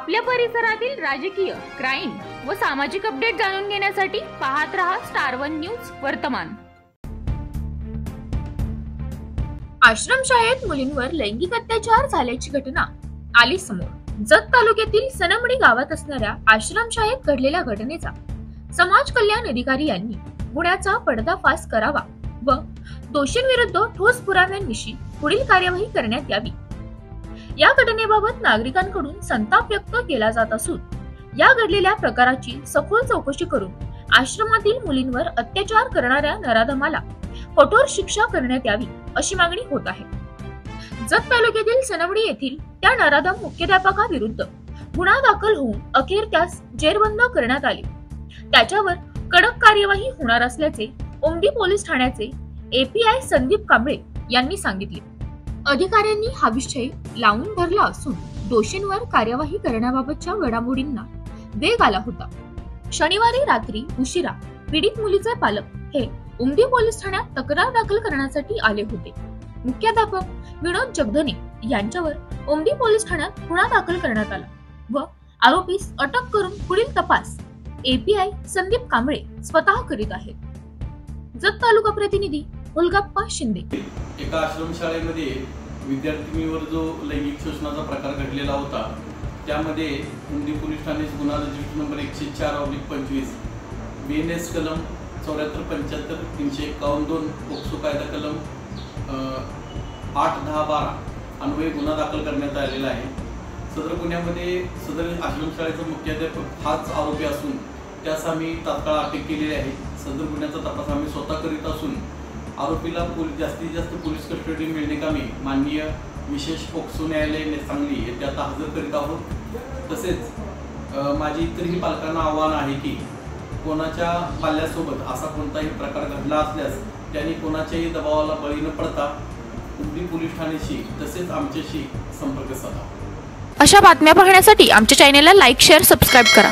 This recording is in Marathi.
आपल्या परिसरातील राजकीय, क्राईम व सामाजिक अपडेट जाणून घेण्यासाठी पाहत रहा स्टार वन न्यूज वर्तमान। आश्रमशाळेत मुलींवर लैंगिक अत्याचार झाल्याची घटना आली समोर। जत तालुक्यातील सनमडी गावात असणाऱ्या आश्रमशाळेत घडलेल्या घटनेचा समाज कल्याण अधिकारी यांनी गुन्ह्याचा पर्दाफाश करावा व दोषींविरुद्ध ठोस पुराव्यांविषयी पुढील कार्यवाही करण्यात यावी। या घटनेबाबत नागरिकांकडून संताप व्यक्त केला जात असून या घडलेल्या प्रकाराची सखोल चौकशी करून आश्रमातील मुलींवर अत्याचार करणाऱ्या नराधमाला कठोर शिक्षा करण्यात यावी अशी मागणी होत आहे। जत तालुक्यातील सनवडी येथील त्या नराधम मुख्याध्यापकाविरुद्ध गुन्हा दाखल होऊन अखेर त्यास जेरबंद करण्यात आले। त्याच्यावर कडक कार्यवाही होणार असल्याचे उमदी पोलीस ठाण्याचे API संदीप कांबळे यांनी सांगितले। अधिकाऱ्यांनी हा विषय लावून धरला असून दोषींवर कार्यवाही करण्याबाबतच्या घडामोडींना वेग आला होता। शनिवारी रात्री उशिरा पीडित मुलीचे पालक हे उमदी पोलीस ठाण्यात तक्रार दाखल करण्यासाठी आले होते। मुख्याध्यापक विनोद जगधने यांच्यावर उमदी पोलीस ठाण्यात गुन्हा दाखल करण्यात आला व आरोपीस अटक करून पुढील तपास API संदीप कांबळे स्वतः करीत आहेत। जत तालुका प्रतिनिधी उल्गप्पा शिंदे। एका आश्रमशाळेमध्ये विद्यार्थिनीवर जो लैंगिक शोषणाचा प्रकार घडलेला होता त्यामध्ये उमदी पोलीस ठाणे गुन्हा रजिस्टर नंबर 104/25 BNS कलम 7475 351-2 पोक्सो कायदा कलम 8-10-12 अन्वये गुन्हा दाखल करण्यात आलेला आहे। सदर गुन्ह्यामध्ये सदर आश्रमशाळेचा मुख्याध्यापक हाच आरोपी असून त्यास आम्ही तात्काळ अटक केलेली आहे। सदर गुन्ह्याचा तपास आम्ही स्वतः करीत असून आरोपीला जास्तीत जास्त पोलीस कस्टडी मिळण्याकामी माननीय विशेष पोक्सो न्यायालय सांगली येथे आता हजर करीत आहोत। तसेच माझी इतरही पालकांना आव्हान आहे की कोणाच्या पाल्यासोबत असा कोणताही प्रकार घडला असल्यास त्यांनी कोणाच्याही दबावाला बळी न पडता उमदी पोलीस ठाण्याशी तसेच आमच्याशी संपर्क साधावा। अशा बातम्या पाहण्यासाठी आमच्या चॅनेलला लाईक, शेअर, सबस्क्राईब करा।